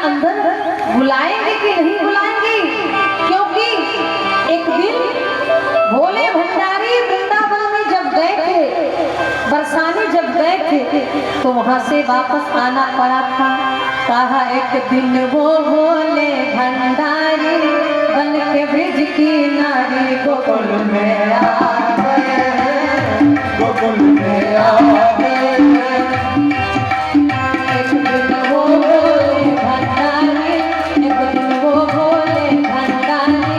अंदर बुलाएंगे कि नहीं बुलाएंगे, क्योंकि एक दिन भोले भंडारी वृंदावन में जब गए थे, बरसाने जब गए थे, तो वहां से वापस आना पड़ा था। कहा एक दिन वो भोले भंडारी बन के ब्रिज की नारी गोकुल में आ गए, गोकुल में आ गए। एक दिन वो भोले भंडारी, एक दिन वो भोले भंडारी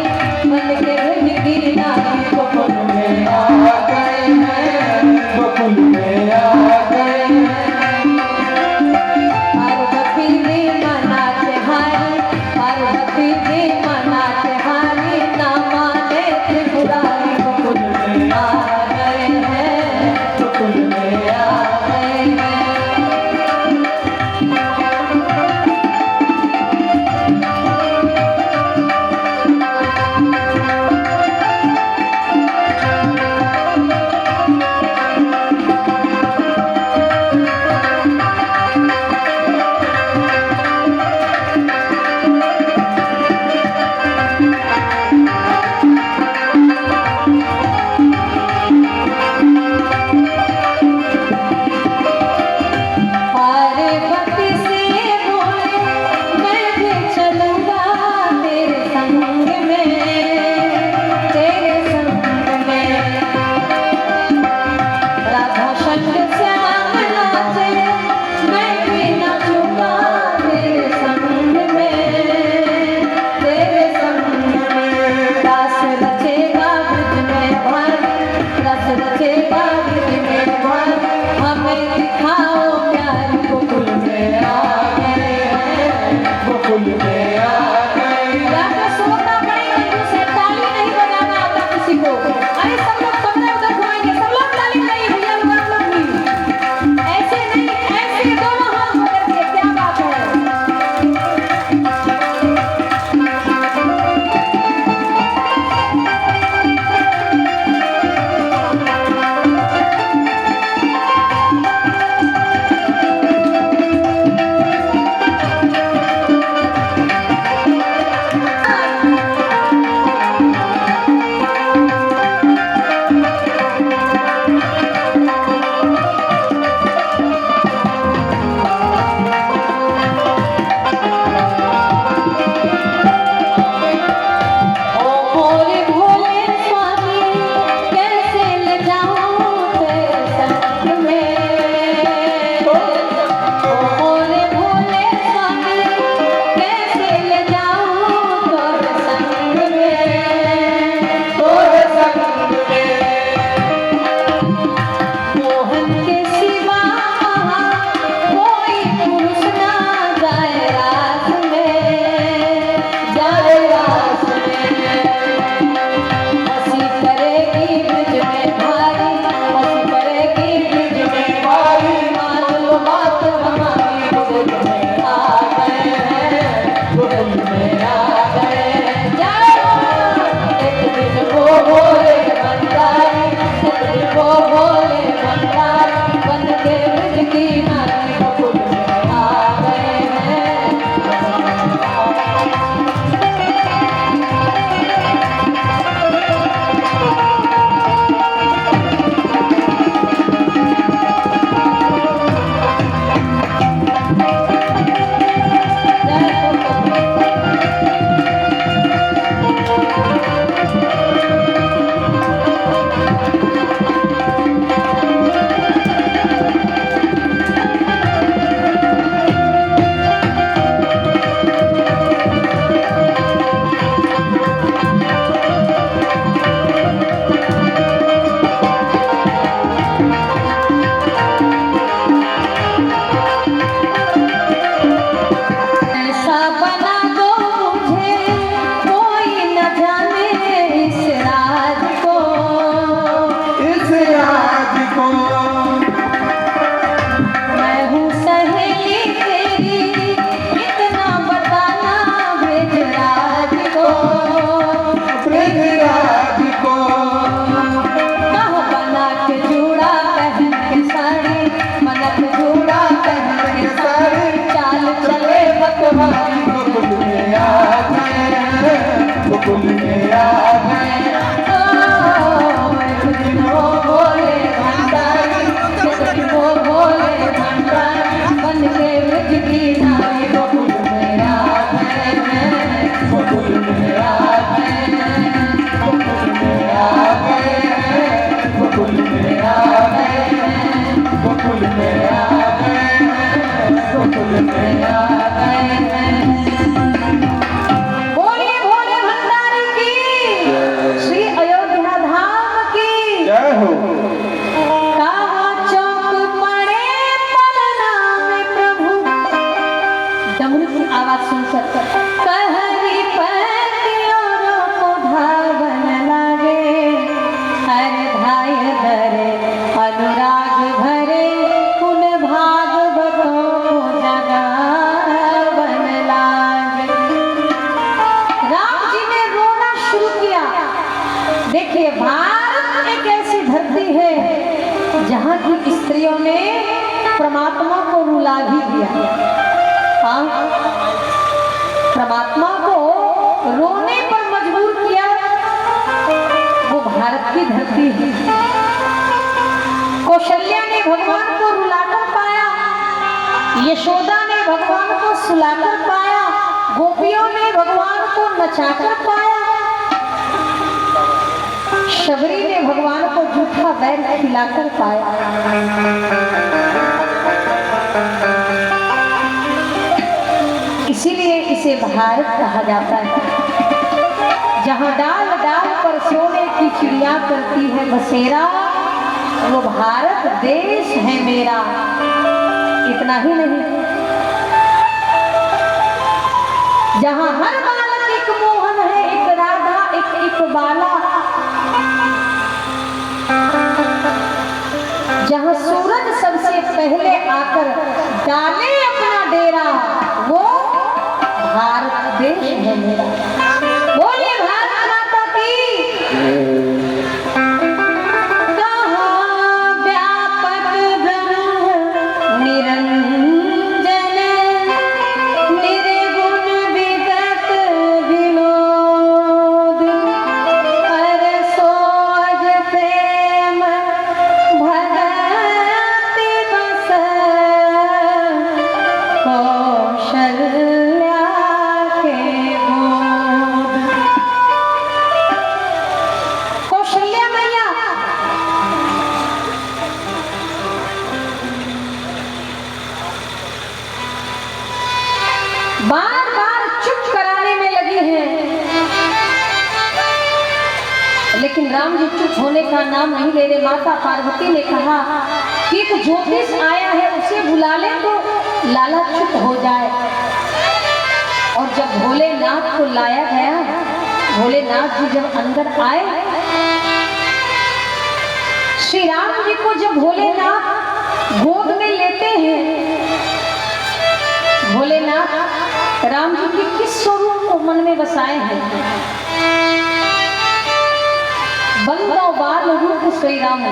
बन के ब्रिज की नारी गोकुल में आ गए, गोकुल में आ गए। पार्वती ने मनाते हारी, पार्वती ने मनाते हारी, ना माने त्रिपुरारी गोकुल में आ गए हैं, गोकुल में आ गए हैं। मनक जूड़ा पहन के साड़ी चाल चले बकवास। रुला भी दिया। हाँ, परमात्मा को रोने पर मजबूर किया। वो भारत की धरती है। कौशल्या ने भगवान को रुलाकर पाया, यशोदा ने भगवान को सुलाकर पाया, गोपियों ने भगवान को नचाकर पाया, शबरी ने भगवान को जूठा बैर खिलाकर पाया। इसीलिए इसे भारत कहा जाता है, जहाँ डाल डाल पर सोने की चिड़िया करती है बसेरा, वो भारत देश है मेरा। इतना ही नहीं, जहाँ हर बालक एक मोहन है, एक राधा, एक बाला, जहाँ सूरज सबसे पहले आकर डाले अपना डेरा, वो भारत देश है मेरा। बोलिए भारत माता की। बार बार चुप कराने में लगी हैं, लेकिन राम जी चुप होने का नाम नहीं ले रहे। माता पार्वती ने कहा कि एक ज्योतिष आया है, उसे बुला ले तो लाला चुप हो जाए। और जब भोलेनाथ को लाया गया, भोलेनाथ जी जब अंदर आए, श्री राम जी को जब भोलेनाथ गोद में लेते हैं, भोलेनाथ राम जी के किस स्वरूप को मन में बसाए हैं? बंदो बाल रूप श्री राम,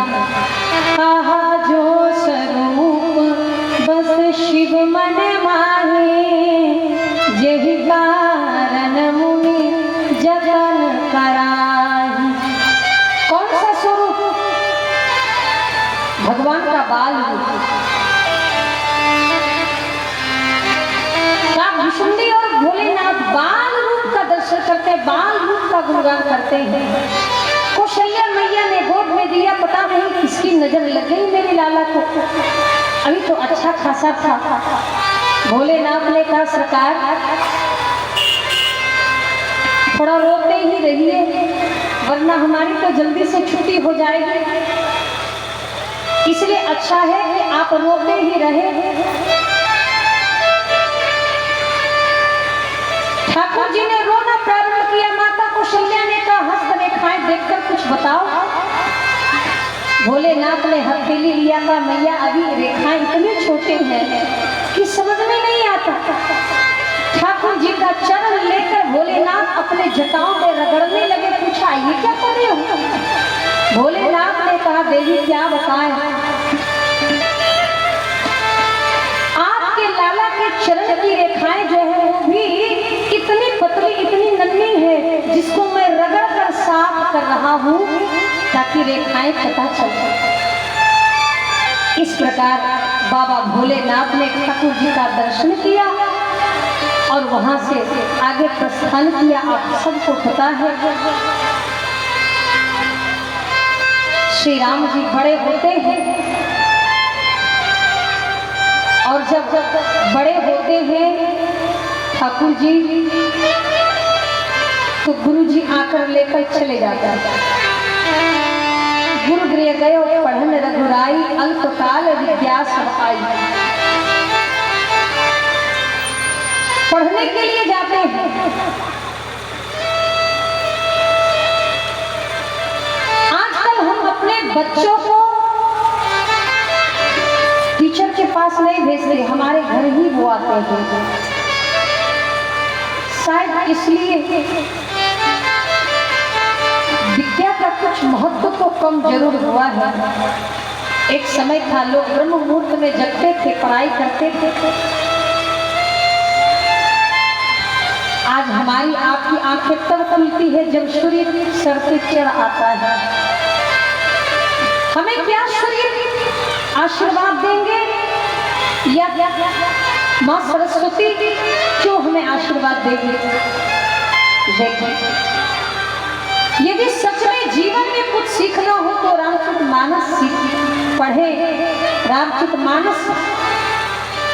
कहा जो स्वरूप बस शिव मन माहे, यही कारण मुनि जगन कराही। कौन सा स्वरूप? भगवान का बाल रूप। भुशुंडी और भोलेनाथ बाल रूप का दर्शन करते, बाल रूप का गुणगान करते हैं। कौशल्या मैया ने गोद में दिया, पता नहीं किसकी नजर लग गई मेरे लाला को। अभी तो अच्छा खासा था। भोलेनाथ ने कहा सरकार थोड़ा रोते ही रहिए, वरना हमारी तो जल्दी से छुट्टी हो जाएगी, इसलिए अच्छा है कि आप रोते ही रहे। ठाकुर जी ने रोना प्रारंभ किया। माता कौशल्या ने कहा हस्त रेखाएं देखकर कुछ बताओ। भोलेनाथ ने हथेली लिया, का मैया अभी रेखाएं इतने छोटे हैं कि समझ में नहीं आता। ठाकुर जी का चरण लेकर भोलेनाथ अपने जटाओं में रगड़ने लगे। पूछा ये क्या कर रहे हो? भोलेनाथ ने कहा देवी क्या बताएं, आपके लाला के चरण की रेखाएं जो है वो भी इतनी पतली, इतनी नन्ही है, जिसको मैं रगड़ कर साफ कर रहा हूँ ताकि रेखाएं पता चल सके। इस प्रकार बाबा भोलेनाथ ने ठाकुर जी का दर्शन किया और वहां से आगे प्रस्थान किया। आप सबको पता है श्री राम जी बड़े होते हैं, और जब बड़े होते हैं ठाकुर जी, तो गुरु जी आकर लेकर चले जाते हैं। गुरु गृह गए पढ़न रघुराई, अल्पकाल विद्या सब आई। पढ़ने के लिए जाते हैं। आजकल हम अपने बच्चों को टीचर के पास नहीं भेजते, हमारे घर ही वो आते हैं। शायद इसलिए विद्या का कुछ महत्व तो कम जरूर हुआ है, एक समय था लोग ब्रह्म मुहूर्त में जगते थे, पढ़ाई करते थे। आज हमारी आपकी आंखें तब खुलती है जब सूर्य सर पे चढ़ आता है। हमें क्या सूर्य आशीर्वाद देंगे या माँ सरस्वती क्यों हमें आशीर्वाद देगी? देखिए, यदि सच में जीवन में कुछ सीखना हो तो रामचरितमानस पढ़े। रामचरितमानस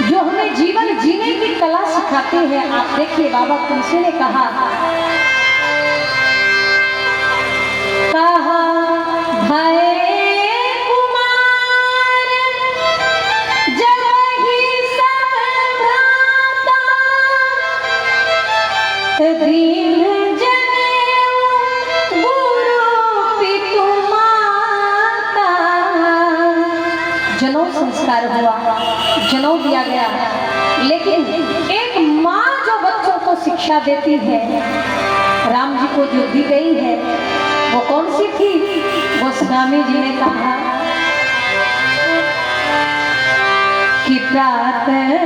जो हमें जीवन जीने की कला सिखाती है। आप देखिए, बाबा तुलसी ने कहा भय जनौ संस्कार हुआ, जनौ दिया गया। लेकिन एक माँ जो बच्चों को शिक्षा देती है, राम जी को जो दी गई है वो कौन सी थी? गोस्वामी जी ने कहा कि प्रातः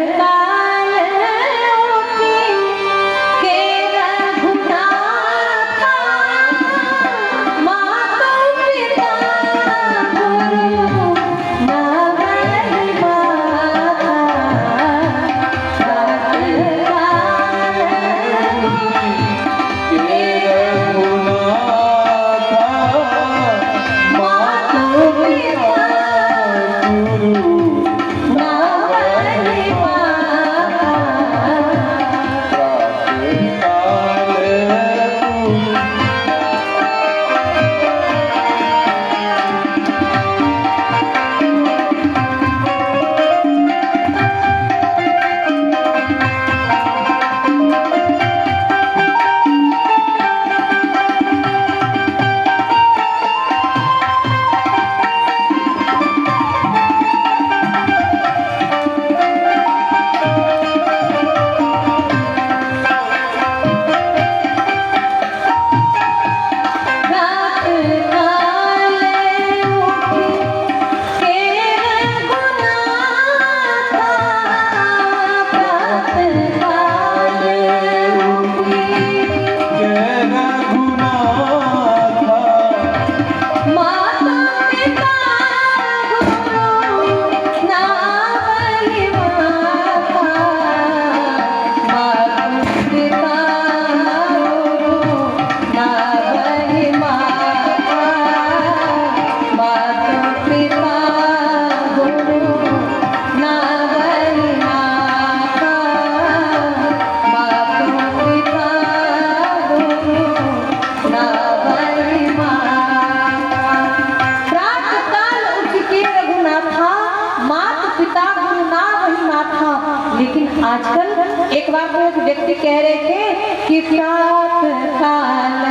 आजकल एक बार एक व्यक्ति कह रहे थे कि प्रातःकाल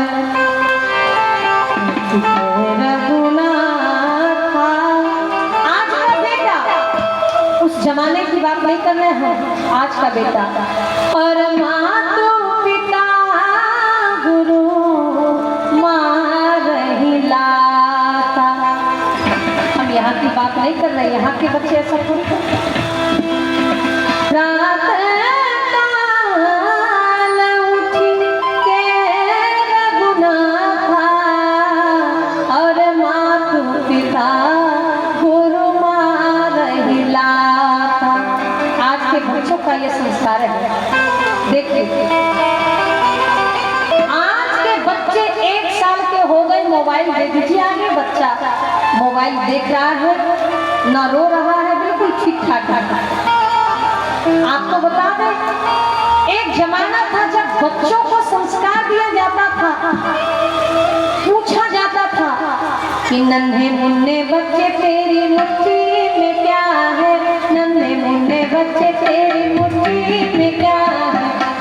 रघुनाथ। आज का बेटा, उस जमाने की बात नहीं कर रहे हैं, आज का बेटा। और मातु पिता गुरु मारही लाता। हम यहाँ की बात नहीं कर रहे, यहाँ के बच्चे ऐसा थोड़ी करते हैं। का ये संस्कार है। देखिए, आज के बच्चे 1 साल के हो गए, मोबाइल दे दीजिए आगे, बच्चा मोबाइल देख रहा है, ना रो रहा है, बिल्कुल ठीक ठाक ठाक। आपको बता दें, एक जमाना था जब बच्चों को संस्कार दिया जाता था, पूछा जाता था कि नन्हे मुन्ने बच्चे तेरी मुट्ठी में क्या है, नन्हे मुन्ने बच्चे तेरी मुट्ठी में क्या है,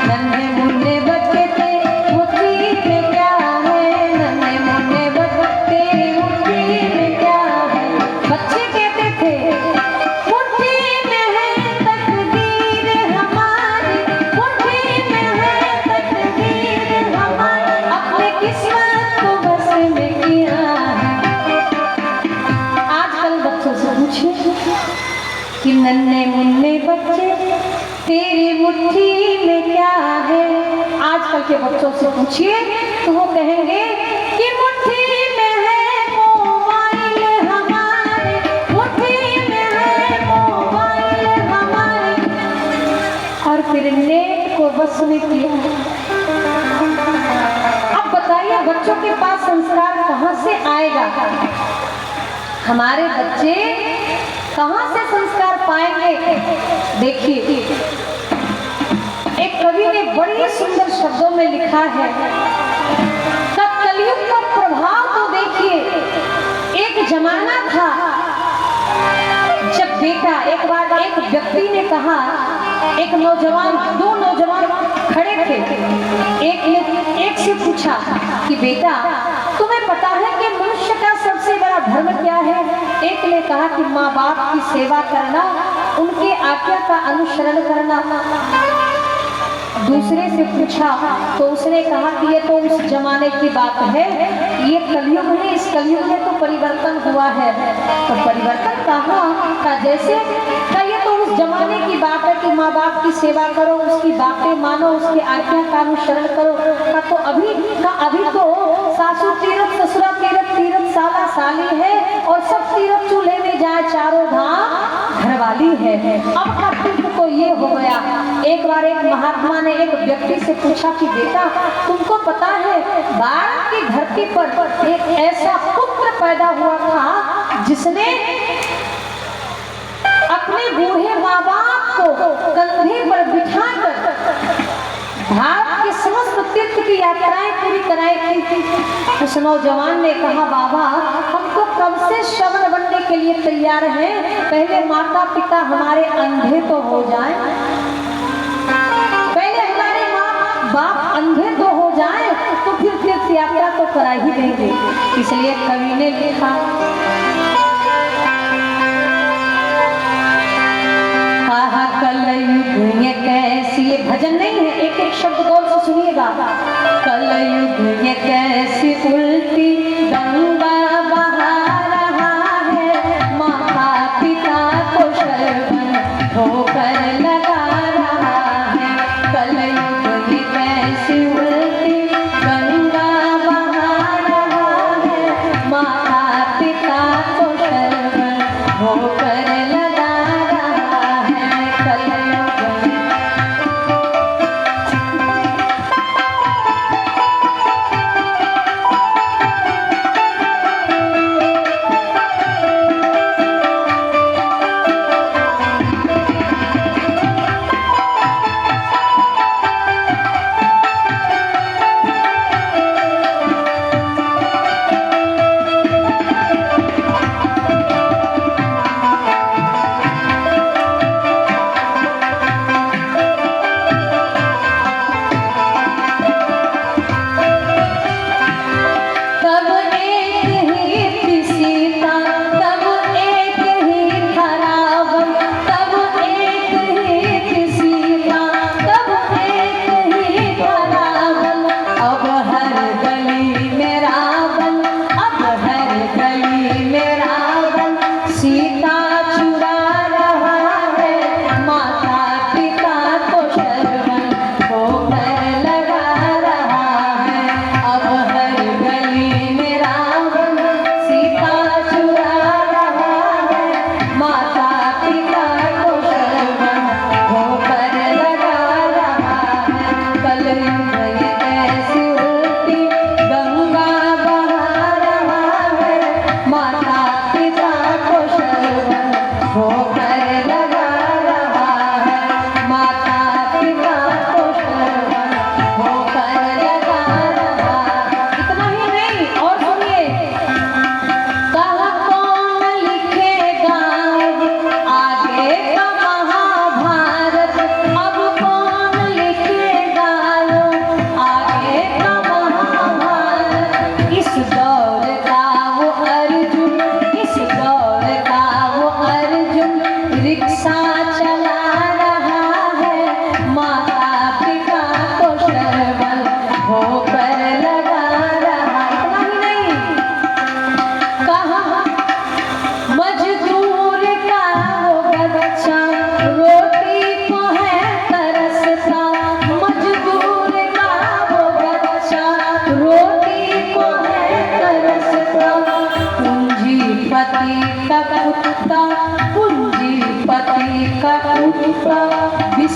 नन्हे मुन्ने बच्चे तेरी मुट्ठी में क्या है, नन्हे मुन्ने बच्चे तेरी मुट्ठी में क्या है। बच्चे कहते थे मुट्ठी में है तकदीर हमारी, मुट्ठी में है तकदीर हमारी, अपने किस्मत को बस में किया है। आजकल बच्चों से नन्हे मुन्ने बच्चे तेरी मुट्ठी में क्या है। आजकल के बच्चों से पूछिए तो वो कहेंगे कि मुट्ठी में है मोबाइल हमारे, मुट्ठी में है मोबाइल हमारे, और फिर नेट को बस में किया। अब बताइए बच्चों के पास संस्कार कहाँ से आएगा? हमारे बच्चे कहाँ से संस्कार पाएंगे? देखिए एक कवि ने बड़े सुंदर शब्दों में लिखा है, कलयुग का प्रभाव तो देखिए। एक जमाना था जब बेटा, एक बार एक व्यक्ति ने कहा, एक नौजवान, दो नौजवान खड़े थे, एक ने एक से पूछा कि बेटा तुम्हें पता है कि मनुष्य का सबसे बड़ा धर्म क्या है? एक ने कहा कि माँ बाप की सेवा करना, उनके आज्ञा का अनुसरण करना। दूसरे से पूछा तो उसने कहा कि ये तो उस जमाने की बात है, ये कलयुग में, इस कलयुग में तो परिवर्तन हुआ है। तो परिवर्तन कहाँ का? जैसे का ये तो उस जमाने की बात है कि माँ बाप की सेवा करो, उसकी बातें मानो, उसकी आज्ञा का अनुसरण करो। का तो अभी तो सासू तीरथ, ससुरा तीरथ, तीरथ साला साली है, और सब तीरथ चूल्हे में जाए, चारों धाम घरवाली है। अब का तीर्थ तो ये हो गया। एक बार एक महात्मा ने एक व्यक्ति से पूछा कि बेटा तुमको पता है भारत की धरती पर एक ऐसा पुत्र पैदा हुआ था जिसने अपने बूढ़े माँ बाप को कंधे पर बिठाकर भारत के समस्त तीर्थ की यात्राएं पूरी कराई थी। उस नौजवान ने कहा बाबा हम तो कब से श्रवण बनने के लिए तैयार हैं, पहले माता पिता हमारे अंधे तो हो जाएं, पहले हमारे माँ बाप अंधे तो हो जाएं, तो फिर तीर्थ यात्रा तो करा ही देंगे। इसलिए कवि ने लिखा, कलयुग ये कैसी, ये भजन नहीं है, एक एक शब्द गौर से सुनिएगा। कलयुग ये कैसी उल्टी गंगा बहा रहा है, माता पिता को शर्म होकर लगा रहा है। कलयुग ये कैसी उल्टी गंगा बहा रहा है, माता पिता को शर्म होकर लगा रहा है।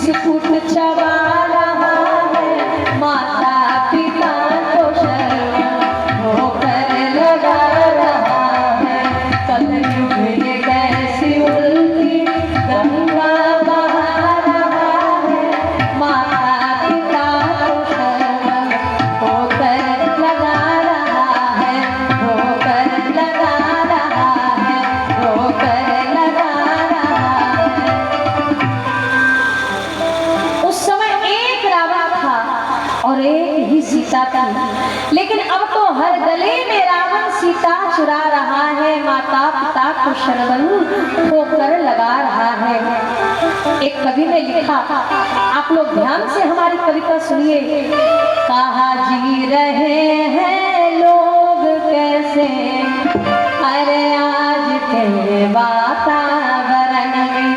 बिस्कुट चबा रहा है, माता पिता को शर्म होकर लगा रहा है। कलयुग ये कैसी उल्टी गंगा बहा रहा है, माता पिता को शर्म होकर लगा रहा है, होकर लगा रहा है, होकर लगा रहा है। उस समय एक रावण था और एक ही सीता थी, लेकिन अब तो हर गले में रावण सीता चुरा रहा है, माता पिता को शर्म होकर लगा रहा है। एक कवि ने लिखा, आप लोग ध्यान से हमारी कविता सुनिए। कहा जी रहे हैं लोग कैसे, अरे आज के वातावरण में,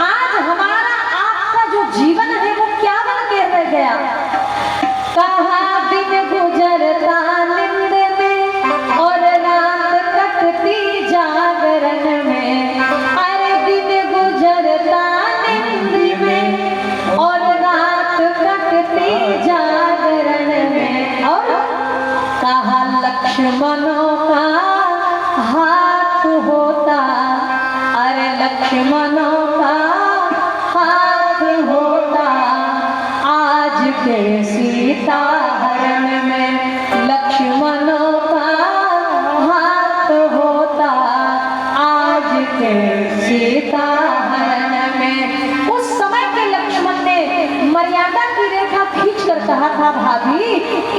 आज हमारा आपका जो जीवन है वो क्या बन के रह गया। कहा दिन गुजरता नींद में और रात कटती जागरण में, अरे दिन गुजरता नींद में और रात कटती जागरण में। और कहा लक्ष्मणों का हाथ होता, अरे लक्ष्मणों का हाथ होता आज के सीता हरण में, लक्ष्मणों का हाथ होता आज के सीता हरण में। उस समय के लक्ष्मण ने मर्यादा की रेखा खींच कर कहा था, भाभी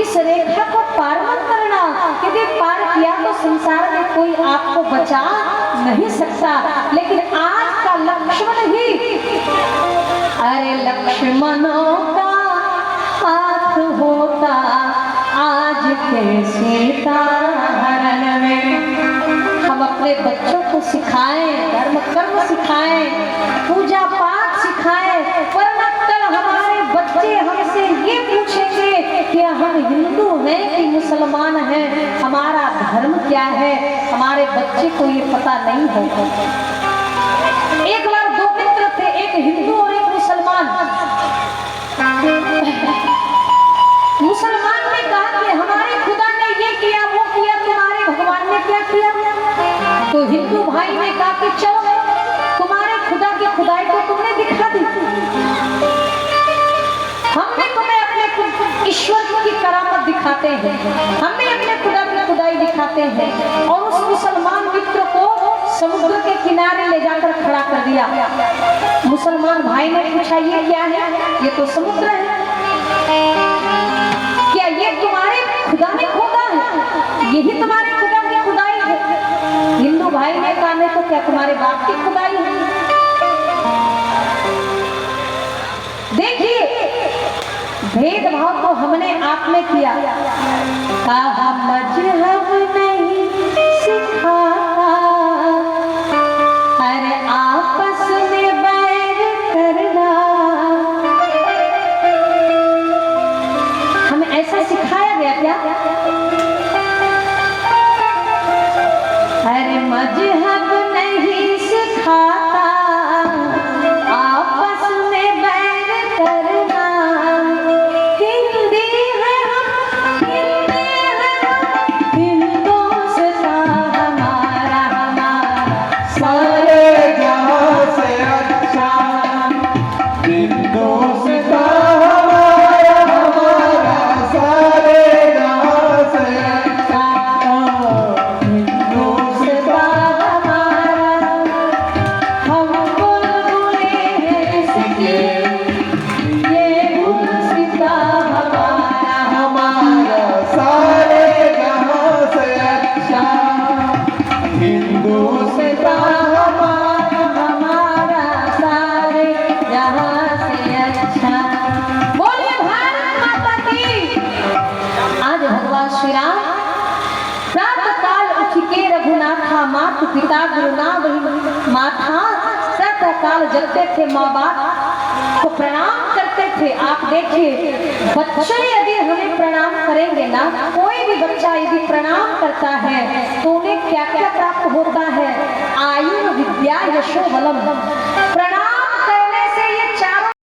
इस रेखा को पार मत करना, यदि पार किया तो संसार में कोई आपको बचा नहीं सकता। लेकिन आज का लक्ष्मण ही, अरे लक्ष्मणों का हाथ होता आज के सीता हरण में। हम अपने बच्चों को सिखाएं, धर्म कर्म सिखाएं, पूजा पाठ सिखाएं, वरना कल हमारे बच्चे हमसे ये पूछेंगे कि हम हिंदू हैं कि मुसलमान हैं, हमारा धर्म क्या है। हमारे बच्चे को ये पता नहीं होगा। एक बार दो मित्र थे, एक हिंदू और एक मुसलमान। मुसलमान ने कहा कि हमारे खुदा ने ये किया वो किया, तुम्हारे भगवान ने क्या किया। तो हिंदू भाई ने कहा कि चलो तुम्हारे खुदा की खुदाई तो तुमने दिखा दी, हम भी तुम्हें अपने ईश्वर की करामत दिखाते हैं, हम भी अपने खुदा की खुदाई दिखाते हैं। और उस मुसलमान मित्र को समुद्र के किनारे ले जाकर खड़ा कर दिया। मुसलमान भाई ने पूछा ये क्या है। ये तो समुद्र है, क्या ये तुम्हारे खुदा ने खोदा है, यही तुम्हारे खुदा की खुदाई है। हिंदू भाई ने कहा नहीं तो क्या तुम्हारे बाप की खुदाई है। देखिए भेदभाव तो हमने आप में किया। कहा मजहब नहीं सिखाता, अरे आपस में बैर करना। हमें ऐसा सिखाया गया क्या। अरे मजहब नहीं सिखाता आपस में बैर करना। हिंदी है हम, हिंदी है हम, हिंदुस्ता हमारा हमारा सारे जहां से अच्छा हिंदुस्ता हमारा हमारा सारे जहां से अच्छा हिंदुस्ता हमारा। हम बुलबुलें हैं इसकी, ये गुलसिता हमारा हमारा सारे जहां से अच्छा हिंदुस्ता हमारा हमारा सारे जहां से अच्छा। बोलिए भारत माता की। आज भगवान श्री राम प्रातः काल उठ के रघुनाथा, मातु पिता गुरुना वही माथा, प्रातः काल जगते थे, माँ बाप को प्रणाम करते थे। आप देखिए बच्चे यदि हमें प्रणाम करेंगे ना, कोई भी बच्चा यदि प्रणाम करता है तो उन्हें क्या क्या प्राप्त होता है। आयु विद्या यशो बलम।